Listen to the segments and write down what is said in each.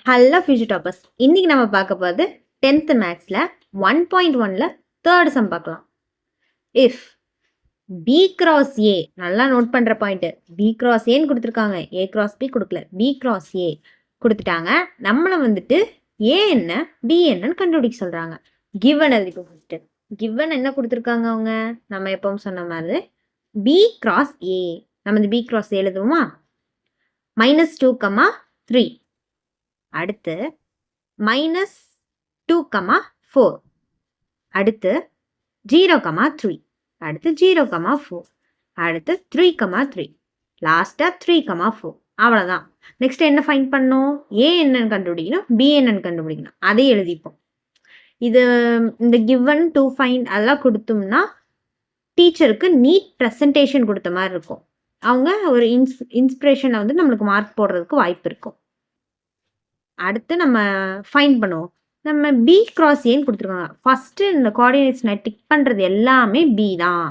Hello future toppers, இன்னைக்கு நம்ம பார்க்க போகிறது 10th மேக்ஸில் 1.1ல் தேர்ட் சம் பார்க்கலாம். இஃப் பி கிராஸ் ஏ, நல்லா நோட் பண்ணுற பாயிண்ட்டு, பி கிராஸ் ஏன்னு கொடுத்துருக்காங்க, ஏ கிராஸ் பி கொடுக்கல, பி கிராஸ் ஏ கொடுத்துட்டாங்க. நம்மளை வந்துட்டு ஏ என்ன பி என்னன்னு கண்டுபிடிக்க சொல்கிறாங்க. கிவன் அதுக்கு ஃபஸ்ட்டு கிவன் என்ன கொடுத்துருக்காங்க அவங்க, நம்ம எப்பவும் சொன்ன மாதிரி பி கிராஸ் ஏ. நம்ம இந்த பி கிராஸ் எழுதுவோமா, -2, 3. அடுத்து -2, 4. அடுத்து 0, 3. அடுத்து 0, 4. அடுத்து 3, 3. லாஸ்ட்டாக 3, 4. அவ்வளோதான். நெக்ஸ்ட் என்ன ஃபைண்ட் பண்ணணும், ஏ என்னன்னு கண்டுபிடிக்கணும், பி என்னன்னு கண்டுபிடிக்கணும். அதை எழுதிப்போம். இது இந்த கிவன் டு ஃபைண்ட் அதெல்லாம் கொடுத்தோம்னா டீச்சருக்கு நீட் ப்ரெசன்டேஷன் கொடுத்த மாதிரி இருக்கும். அவங்க ஒரு இன்ஸ்பிரேஷனை வந்து நம்மளுக்கு மார்க் போடுறதுக்கு வாய்ப்பு இருக்கும். அடுத்து நம்ம ஃபைண்ட் பண்ணுவோம். நம்ம பி கிராஸ் ஏன்னு கொடுத்துருக்காங்க. ஃபஸ்ட்டு இந்த கோஆர்டினேட்ஸ் நான் டிக் பண்ணுறது எல்லாமே பி தான்.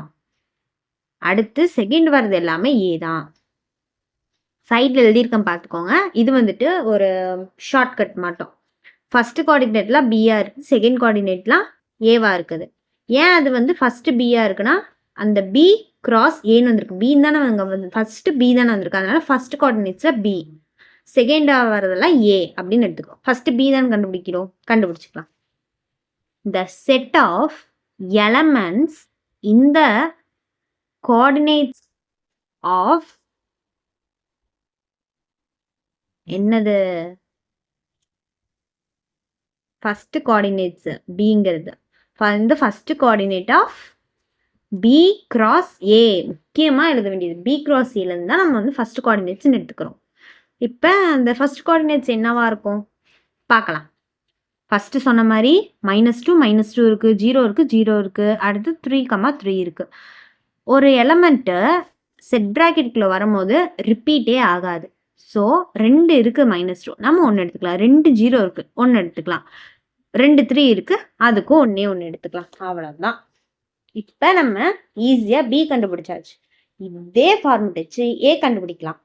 அடுத்து செகண்ட் வர்றது எல்லாமே ஏ தான். சைடில் எழுதியிருக்கேன் பார்த்துக்கோங்க. இது வந்துட்டு ஒரு ஷார்ட்கட் மட்டும். ஃபஸ்ட்டு கோஆர்டினேட்லாம் பியாக இருக்குது, செகண்ட் கோஆர்டினேட்லாம் ஏவாக இருக்குது. ஏன் அது வந்து ஃபஸ்ட்டு பியாக இருக்குன்னா, அந்த பி கிராஸ் ஏன்னு வந்திருக்கு. பின்னு தானே அங்கே வந்து ஃபஸ்ட்டு பி தானே வந்திருக்கு. அதனால் ஃபஸ்ட்டு கோஆர்டினேட்ஸில் பி, செகண்டாக வர்றதெல்லாம் ஏ அப்படின்னு எடுத்துக்கோ. ஃபஸ்ட்டு பி தான் கண்டுபிடிச்சிக்கலாம். The set of elements in the coordinates of என்னது ஃபஸ்ட்டு கோஆர்டினேட்ஸ் பிங்கிறது, இந்த first coordinate of B cross A. முக்கியமாக எழுத வேண்டியது பி கிராஸ் ஏலேருந்து தான் நம்ம வந்து ஃபஸ்ட்டு கோஆர்டினேட்ஸ்ன்னு எடுத்துக்கிறோம். இப்போ அந்த ஃபஸ்ட் கோஆர்டினேட்ஸ் என்னவா இருக்கும் பார்க்கலாம். ஃபஸ்ட்டு சொன்ன மாதிரி -2 இருக்குது, 0 இருக்குது, 0 இருக்குது. அடுத்து 3, 3 இருக்குது. ஒரு எலமெண்ட்டு செட் ப்ராக்கெட்டுக்குள்ளே வரும்போது ரிப்பீட்டே ஆகாது. ஸோ 2 இருக்குது -2, நம்ம 1 எடுத்துக்கலாம். 2 0 இருக்குது, 1 எடுத்துக்கலாம். 2 3 இருக்குது, அதுக்கும் 1 எடுத்துக்கலாம். அவ்வளோதான். இப்போ நம்ம ஈஸியாக பி கண்டுபிடிச்சாச்சு. இதே ஃபார்முட் வச்சு ஏ கண்டுபிடிக்கலாம்.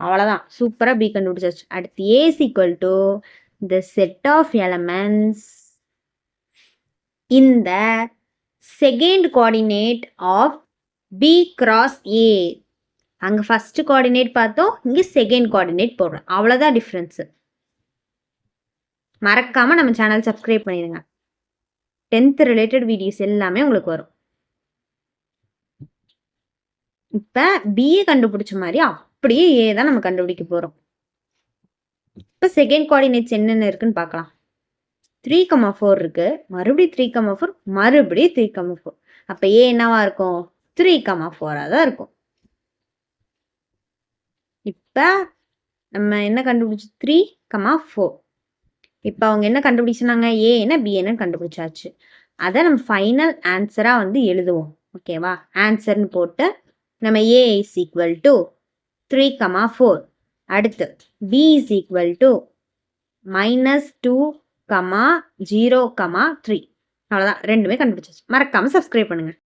அவ்வளோதான், சூப்பராக பி கண்டுபிடிச்சாச்சு. அடுத்து A is equal to the set of elements in the second coordinate of B cross A. அங்கே ஃபஸ்ட்டு கோஆர்டினேட் பார்த்தோம், இங்கே செகண்ட் கோஆர்டினேட் போடுறோம். அவ்வளோதான் டிஃப்ரென்ஸு. மறக்காமல் நம்ம சேனல் சப்ஸ்கிரைப் பண்ணிடுங்க. 10th ரிலேட்டட் வீடியோஸ் எல்லாமே உங்களுக்கு வரும். இப்போ பிஏ கண்டுபிடிச்ச மாதிரி அப்படியே ஏ தான் நம்ம கண்டுபிடிக்க போகிறோம். இப்போ செகண்ட் கோஆர்டினேட்ஸ் என்னென்ன இருக்குன்னு பார்க்கலாம். 3, 4 இருக்குது, மறுபடியும் 3, 4, மறுபடியும் 3, 4. அப்போ ஏ என்னவா இருக்கும், 3, 4 தான் இருக்கும். இப்போ நம்ம என்ன கண்டுபிடிச்சி 3, 4. இப்போ அவங்க என்ன கண்டுபிடிச்சினாங்க, ஏ என்ன பி என்ன கண்டுபிடிச்சாச்சு. அதை நம்ம ஃபைனல் ஆன்சராக வந்து எழுதுவோம். ஓகேவா, ஆன்சர்னு போட்டு நம்ம ஏ இஸ் ஈக்குவல் டு 3, 4. அடுத்து பி இஸ் ஈக்குவல் டு -2, 0, 3. அவ்வளோதான், ரெண்டுமே கண்டுபிடிச்சாச்சு. மறக்காமல் சப்ஸ்கிரைப் பண்ணுங்கள்.